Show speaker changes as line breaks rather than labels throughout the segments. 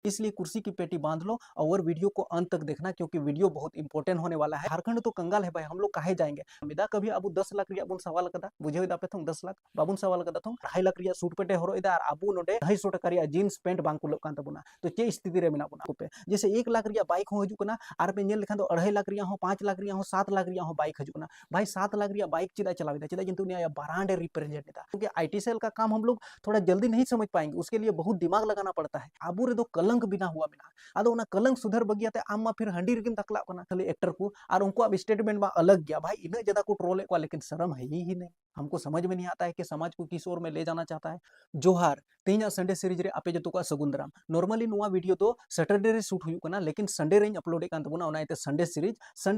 इसलिए कुर्सी की पेटी बांध लो और वीडियो को अंत तक देखना, क्योंकि वीडियो बहुत इंपॉर्टेंट होने वाला है। झारखंड तो कंगाल है भाई, हम लोग काहे जाएंगे। मिदा कभी अब 10 लाख रिया बुन सवाल कदा बुझे दापे थों 10 लाख बाबुन सवाल कदा थों 2.5 लाख रिया सूट पेटे हरो इदा अबू नोडे 250 टका रिया जीन्स पैंट बांग कुलक कान तबुना। तो चे स्थिति रे मेना बुना पे जैसे 1 लाख रिया बाइक हो हजू कना आर पे नेल लेखान तो 2.5 लाख रिया हो 5 लाख रिया हो 7 लाख रिया हो बाइक हजू कना। भाई 7 लाख रिया बाइक चिदा चलावेदा चिदा किंतु ने ब्रांड रिप्रेजेंट एदा, क्योंकि आईटी सेल का काम हम लोग थोड़ा जल्दी नहीं समझ पाएंगे, उसके लिए बहुत दिमाग लगाना पड़ता है। आबू रे दो कलंक बिना हुआ बिना आदो ना कलंक सुधर बगियाते आम मा फिर हंडी रेगिम तकला कना खाली एक्टर को और उनको स्टेटमेंट में अलग गया। भाई इन्हें ज्यादा को ट्रोल को, लेकिन शर्म है ही नहीं। हमको समझ में नहीं आता है कि समाज को किस ओर में ले जाना चाहता है। जोहार तेज संडे सीरीज रे आपे जतो का सगुंदराम नॉर्मली नुआ वीडियो तो सैटरडे रे शूट हुई कना, लेकिन संडे रे अपलोड कान तबुना ओनाइते संडे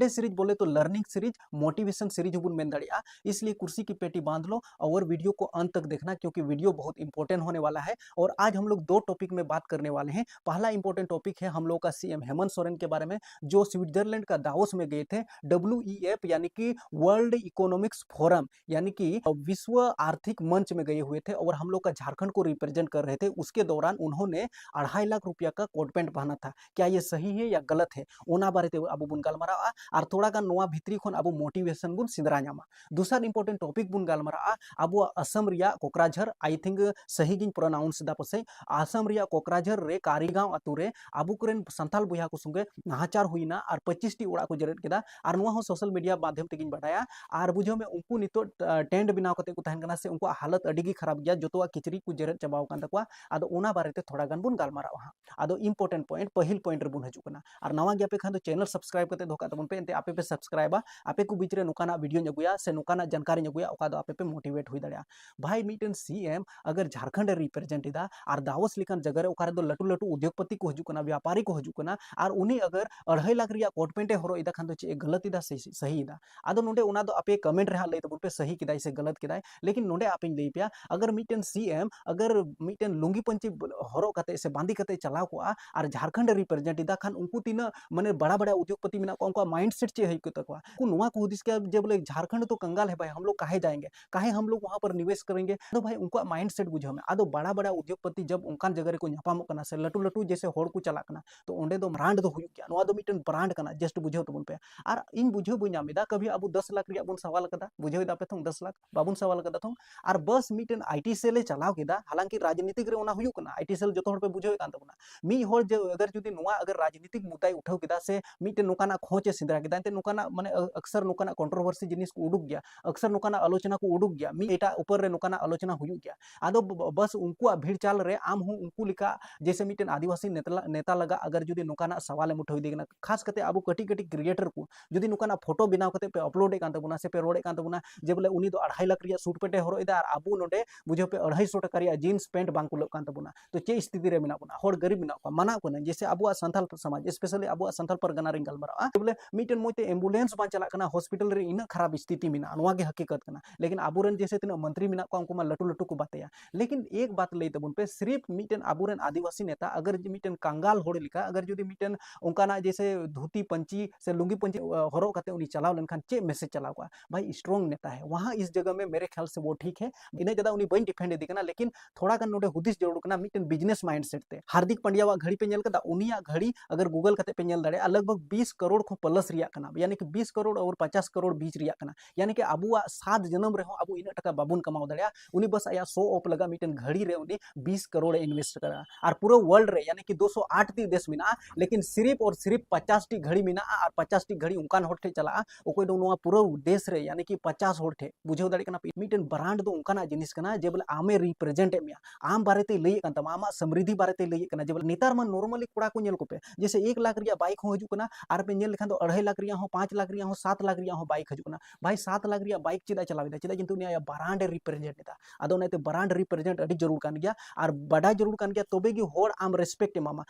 सीरीज बोले तो लर्निंग सीरीज मोटिवेशन सीरीज बुन मेन दाड़िया। इसलिए कुर्सी की पेटी बांध लो और वीडियो को अंत तक देखना, क्योंकि वीडियो बहुत इंपॉर्टेंट होने वाला है। और आज हम लोग 2 टॉपिक में बात करने वाले हैं। पहला इंपॉर्टेंट टॉपिक है हम लोग का सीएम हेमंत सोरेन के बारे में, जो स्विट्जरलैंड का दावोस में गए थे। WEF यानी कि वर्ल्ड इकोनॉमिक्स फोरम यानी कि विश्व आर्थिक मंच में गए हुए थे और हम लोग का झारखंड को रिप्रेजेंट कर रहे थे। उसके दौरान उन्होंने 2.5 लाख रुपया का कोट पैंट पहना था। क्या ये सही है या गलत है, ओना बारे ते अब बुन गालमारा और थोड़ा गान नोआ भित्री खन अब मोटिवेशन बुन सिंदरा नामा। दूसरा इंपॉर्टेंट टॉपिक बुन गालमारा अब असम रिया कोकराझार, आई थिंक सही गिन प्रोनाउंस दा पसे असम रिया कोकराझार रे कारीगांव अतु रे आबू कुरेन संथाल बुया को संगे नाहाचार हुईना और 25 टी उड़ा को जरेट केदा और नुआ हो सोशल मीडिया माध्यम तेगिन बढ़ाया। और बुझो में उनको नितो टेंट बिनाव कते को तहन कना से उनको हालत अडिगी खराब गया, जोतोआ किचरी को जरेट चबाव कान तकवा। आदो ओना बारे ते थोड़ा गान बुन गालमाराव हा। आदो इंपॉर्टेंट पॉइंट पहिल पॉइंट रे बुन हजू कना और नवा गया पे खान तो चैनल सब्सक्राइब करते धोका तबन पे एंते आपे पे सब्सक्राइबा आपे को बीच रे नुकाना वीडियो नगुया से नुकाना जानकारी नगुया ओका दो आपे पे मोटिवेट हुई दड़या। भाई मीटन सीएम अगर झारखंड रिप्रेजेंट इदा और दावोस लिकन जगह रे ओकारे दो लटू लटू उद्योगपति को हजू कना, व्यापारी को हजू कना और उनी अगर 2.5 लाख रिया कोट पेंटे हरो इदा खान तो चे गलत इदा सही इदा। आदो नोडे ओना दो आपे कमेंट रे लई तबन पे सही किदाय से गलत किदाय, लेकिन नोडे आपे लई पिया अगर मीटन सीएम अगर मीटन लुंगी पंची हरो कते से बांधी कते चलाव को और झारखंड रिप्रेजेंट इदा खान उनको तीना माने बड़ा बड़ा उद्योगपति मिना को उनका माइंडसेट चे है तकवा को नुआ को हुदिस के जे बोले झारखंड तो कंगाल है भाई, हम लोग काहे जाएंगे, काहे हम लोग वहां पर निवेश करेंगे। तो भाई उनका माइंडसेट बुझो में आदो बड़ा बड़ा उद्योगपति जब उनकान जगह को न्यापामो कना से लटू लटू जैसे होड़ को चला कना तो ओंडे दो ब्रांड दो हुई गया, नुआ दो मीटन ब्रांड कना जस्ट बुझो तबन पे। और इन बुझो बुझामिदा कभी अब 10 लाख रिया बुन सवाल कदा बुझो दापे थों 10 लाख बाबुन सवाल कदा थों और बस मीटन आईटी सेल चलाव केदा। हालांकि राजनीतिक रे ओना हुई कना आईटी सेल जो पे बुझो कान तबना मी होड़ जो अगर जुदी नुआ अगर राजनीतिक मुद्दा उठाव केदा से मीटन नुकाना खोचे सिंदरा केदा ते नुकाना माने अक्सर नुकाना कंट्रोवर्सी जिनिस को उडुक गया, अक्सर नुकाना आलोचना को उडुक गया, मी एटा ऊपर रे नुकाना आलोचना हुई गया। आदो बस उनको भीड़ चाल रे आम हूँ उनको लिखा जैसे मीटन आदिवासी नेता लगा अगर जुदी नुकाना सवाल उठाव देना खास करते अब कटी कटी क्रिएटर को जुदी नुकाना फोटो बनाव करते पे अपलोड कान तबुना से पे रोड कान तबुना जे बोले उनी दो 2.5 लाख रिया सूट पेटे हरो इदा और आबू नोडे बुझो पे 250 टका रिया जीन्स पैंट बांग कुलक कान तबुना। तो चे स्थिति रे मेना बुना होड़ गरीब मेना को माना को जैसे अब संथाल समाज स्पेशली अब संथाल परगना रे गलमारा बोले मीटन मोते एम्बुलेंस बा चला कना हॉस्पिटल रे इन खराब स्थिति मेना नुआ गे हकीकत कना, लेकिन आबुरन जैसे तीना मंत्री मेना को उनको मा लटू लटू को बातेया। लेकिन एक बात लई तबन पे सिर्फ मीटन आबुरन आदिवासी नेता अगर मीटन कंगाल होड़ लिका अगर जुदी मीटन उनकाना जैसे धोती पंची से लुंगी पंची हरो कते उनी चलाव लेनखान चे मैसेज चलाव का भाई स्ट्रांग नेता है वहां इस जगह में मेरे ख्याल से वो ठीक है। इने ज्यादा उनी बइन डिफेंड दी कना, लेकिन थोड़ा गन नोडे हुदिस जरूर कना मीटन बिजनेस माइंडसेट ते हार्दिक पांड्या वा घड़ी पे नेल कदा उनिया घड़ी अगर गूगल कते पे नेल दाड़े लगभग 20 करोड़ को प्लस रिया कना, यानी कि 20 करोड़ और 50 करोड़ बीच रिया कना, यानी कि अबुआ 7 जन्म रहो अब इन टका बाबुन कमाव दाड़े उनी बस आया शो ऑफ लगा मीटन घड़ी रे उनी 20 करोड़ इन्वेस्ट करा और पूरा वर्ल्ड रे यानी कि 208 टी देश मिना, लेकिन सिर्फ और सिर्फ 50 टी घड़ी मिना और 50 टी घड़ी उनकान होठे चला ओकोय दो नोआ पूरा देश रे यानी कि 50 होठे बुझाव दाड़े कना मीटन ब्रांड दो उनकाना जिनिस कना जे बोले आमे रिप्रेजेंट एमिया आम बारेते लई कन तमा आमा समृद्धि बारेते लई कना जे बोले नेतार मन नॉर्मली कुड़ा को नेल को पे जैसे 1 लाख रिया बाइक हो हजू कना आर पे नेल लेखान तो 2.5 लाख रिया हो 5 लाख रिया हो 7 लाख रिया हो बाइक हजू कना। भाई 7 लाख रिया बाइक चिदा चलावेदा चिदा किंतु ने ब्रांड रिप्रेजेंट एदा आदो नेते ब्रांड रिप्रेजेंट अडी जरूर कान गया और बड़ा जरूर कान गया तोबे गी होड़ आम रेस्पेक्ट मामा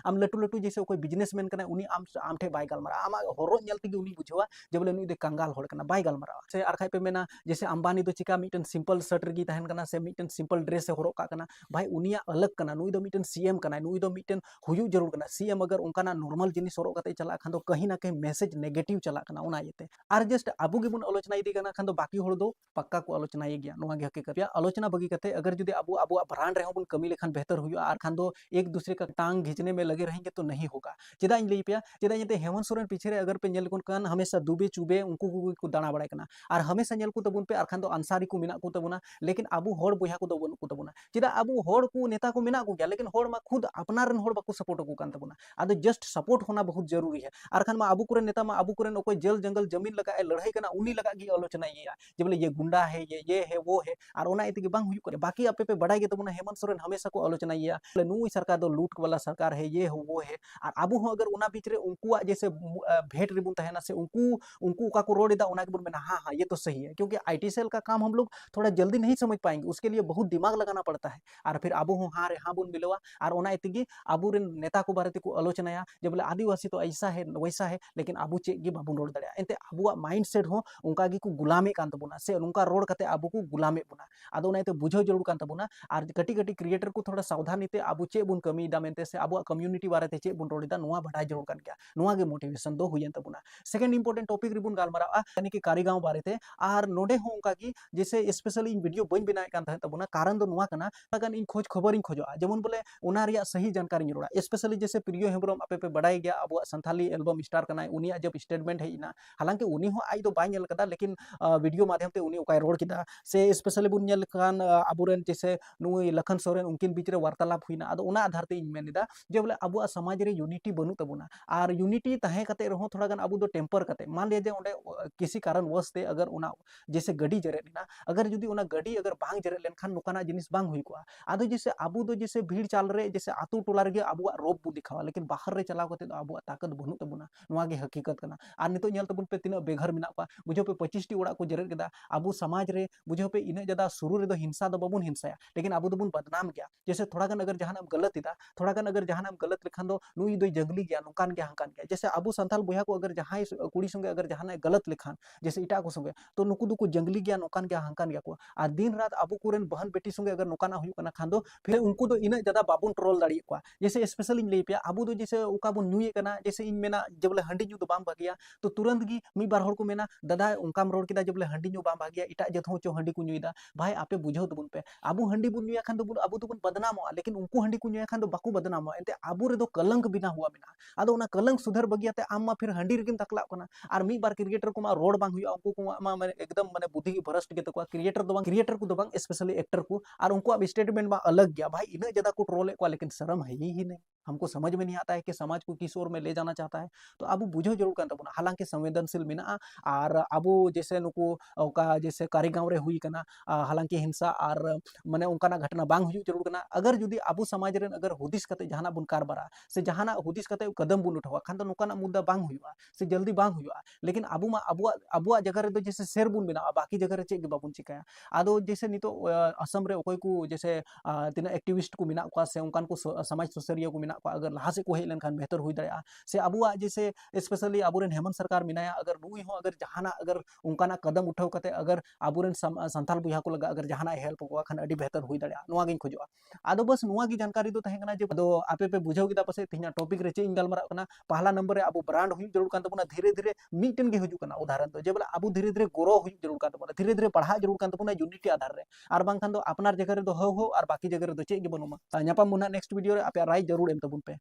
आम लटू लटू जैसे कोई बिजनेसमैन कना उनी आम ठे बाय गालमारा आमा होरो नेल तेगी उनी बुझवा जे बोले नुई दे कंगाल होड़ कना बाय गालमारा से आर खाय पे मेना जैसे अंबानी दो चिका मीटन सिंपल शर्ट रगी तहन कना से मीटन सिंपल ड्रेस से होरो का कना भाई उनिया अलग कना नुई दो मीटन सीएम कना नुई दो मीटन हुयू जरूर कना सीएम अगर उनकाना नॉर्मल जिनिस होरो कते चला खान दो कहीं ना कहीं मैसेज नेगेटिव चला कना उना येते आर जस्ट आबू गे बुन आलोचना इदी कना खान दो बाकी होड़ दो पक्का को आलोचना ये नुआ गे हकीकत आलोचना बगी कते अगर जुदी आबू आबू ब्रांड रे बन कमी लेखान बेहतर हुयू आर खान दो एक दूसरे का टांग खींचने में लगे रहेंगे तो नहीं होगा। चेदा इन लई पेया चेदा इनते हेमंत सोरेन पीछे रे अगर पे नेल कोन कान हमेशा दुबे चुबे उनको को दाना बड़ाय कना और हमेशा नेल को तबुन पे आरखान दो अंसारी को मिना को तबुना लेकिन अबु होड़ बोया को दो बनु को तबुना चेदा अबु होड़ को नेता को मिना को गया लेकिन होड़ मा खुद अपनार होड़ बाको सपोर्ट को कान तबुना आदो जस्ट सपोर्ट होना बहुत जरूरी है आरखान मा अबु कुरे नेता मा अबु कुरे कोई जल जंगल जमीन लगा लड़ाई कना उनी लगा की आलोचना ये जे बोले ये गुंडा है ये है वो है और ओना इतगे बांग हुई करे बाकी आपे पे बड़ाई गे तबुना हेमंत सोरेन हमेशा को आलोचना ये बोले नुई सरकार दो लूट वाला सरकार है ये हो वो है और अबु हो अगर उना बीच रे उनको जैसे भेंट रिबुन तहना से उनको उनको का को रोड दा उना के बुन में हाँ हाँ ये तो सही है क्योंकि आईटी सेल का काम हम लोग थोड़ा जल्दी नहीं समझ पाएंगे उसके लिए बहुत दिमाग लगाना पड़ता है और फिर अबु हो हाँ रे हाँ बुन मिलवा और ओना इतगी अबु रे नेता को बारे को आलोचनाया जब बोले आदिवासी तो ऐसा है वैसा है लेकिन अबु चे गे बाबुन रोड दड़िया एंते अबुआ माइंडसेट हो उनका गी को गुलामी कान तबुना से उनका रोड कते अबु को गुलामी बुना आदो उना बुझो जरूर कान तबुना और कटी कटी क्रिएटर को थोड़ा सावधानी ते अबु चे बुन कमी दा मेनते से अबुआ कम्युनिटी बारे ते चे बुन रोडिदा नोआ बढ़ाई जरूर कान गया नोआ गे मोटिवेशन दो हुयन तबुना सेकंड इंपोर्टेंट टॉपिक रिबुन गालमारा यानी कि कारीगांव बारे ते और नोडे हो उनका की जैसे स्पेशली इन वीडियो बन बनाए कान तबुना कारण दो नोआ कना अगन इन खोज खबर इन खोजो जेमन बोले उना रिया सही जानकारी रोड़ा स्पेशली जैसे प्रियो हेम्ब्रम आपे पे बढ़ाई गया अबुआ संथाली एल्बम स्टार कना उनिया जब स्टेटमेंट है इना हालांकि उनी हो आई दो बाय नेल कदा लेकिन वीडियो माध्यम ते उनी ओकाय रोड किदा से स्पेशली बुन नेल कान अबुरेन जैसे नुई लखन सोरेन उनकिन बीच रे वार्तालाप हुइना आदो उना आधार ते इन मेनिदा जे बोले अबुआ समाज रे यूनिटी बनु तबुना और यूनिटी तहे कते रहो थोड़ा गन अबु दो टेम्पर कते मान लिया जे ओंडे किसी कारण वश ते अगर उना जैसे गडी जरे ना अगर जुदी उना गडी अगर बांग जरे लेनखान नुकाना जिनिस बांग हुई को आदो जैसे अबु दो जैसे भीड़ चाल रे जैसे आतु टोला रे अबुआ रोब बु दिखावा लेकिन बाहर रे चलाव कते अबुआ ताकत बनु तबुना नोआ गे हकीकत कना और नितो नेल तबुन पे तिना बेघर मिना पा बुझो पे 25 टी ओड़ा को जरे केदा अबु समाज रे बुझो पे इने ज्यादा शुरू रे दो हिंसा दो बबुन हिंसाया लेकिन अबु दबुन बदनाम गया जैसे थोड़ा गन अगर जहां गलत इदा थोड़ा गन अगर जहां गलत लिखन दो नुई दो जंगली गया नुकान गया हंकान गया जैसे अबु संथाल बोया को अगर जहां कुड़ी संगे अगर जहां गलत लिखान जैसे इटा को संगे तो नुकु दुकु जंगली गया नुकान गया हंकान गया को आ दिन रात अबु कुरेन बहन बेटी संगे अगर नुकाना हुई कना खान दो फिर उनको तो इना ज्यादा बाबुन ट्रोल दाड़ी को जैसे स्पेशल इन लई पे अबु दो जैसे उका बुन न्यूए कना जैसे इन मेना जब ले हंडी न्यू दो बाम भागिया तो तुरंत गी मी बार होड़ को मेना दादा उनकाम रोड किदा जब ले हंडी न्यू बाम भागिया इटा जथ हो चो हंडी को न्यूइदा भाई आपे बुझो दबुन पे अबु हंडी बुन न्यूया खान दो अबु तो बुन बदनामो लेकिन उनको हंडी को न्यूया खान दो बाकू बदनामो एंते अबु रे दो कलंक बिना हुआ मेना आदो उना कलंक सुधर बगियाते आम मा फिर हंडी रेगिम तकला कना और मी बार क्रिएटर को मा रोड बांग हुआ उनको को मा माने एकदम माने बुद्धि की भ्रष्ट के तको क्रिएटर को दो बांग स्पेशली एक्टर को और उनको अब स्टेटमेंट में अलग गया भाई इन्हें ज्यादा को ट्रोल को लेकिन शर्म है ही नहीं हमको समझ में नहीं आता है कि समाज को किस ओर में ले जाना चाहता है तो अब बुझो जरूर कर तबना हालांकि संवेदनशील मेना और अब जैसे नुको का जैसे कारीगांव रे हुई कना हालांकि हिंसा और माने उनका घटना बांग हुई जरूर कना अगर जुदी अब समाज रे अगर हुदिस कते जहाना बुन कारबारा से जहाना हुदिस कते कदम बुन उठावा खान तो नुकाना मुद्दा बांग हुआ से जल्दी बांग हुआ लेकिन अब मा अब जगह रे जैसे शेर बुन बिना बाकी जगह रे चे बाबुन चिकाया आदो जैसे नितो असम रे ओकोय को जैसे तिना एक्टिविस्ट को मिना को से उनकान को समाज सुसरिया को मिना को अगर लहा से को हेज लेनखान बेहतर हुई दड़िया से अबुआ जैसे स्पेशली अबुरेन हेमंत सरकार मिनाया अगर नुई हो अगर जहाना अगर उनकाना कदम उठाव कते अगर अबुरेन संथाल बुया को लगा अगर जहाना हेल्प को खान अडी बेहतर हुई दड़िया नोआ गिन खोजवा आदो बस नोआ की जानकारी दो तहे कना जे दो आपे पे बुझाव गिदा पसे तिना टॉपिक रे चे इन गलमारा कना पहला नंबर रे अबु ब्रांड हुई जरूर कान तबना धीरे धीरे मीटन गे हुजु कना उदाहरण तो जे बोला अबु धीरे धीरे गोरो हुई जरूर कान तबना धीरे धीरे पढ़ा जरूर कान तबना यूनिटी आधार रे और बांग खान दो अपनार जगह रे दो हो और बाकी जगह रे दो चे गे बनुमा नेक्स्ट वीडियो रे आपे राय जरूर एम तबुन पे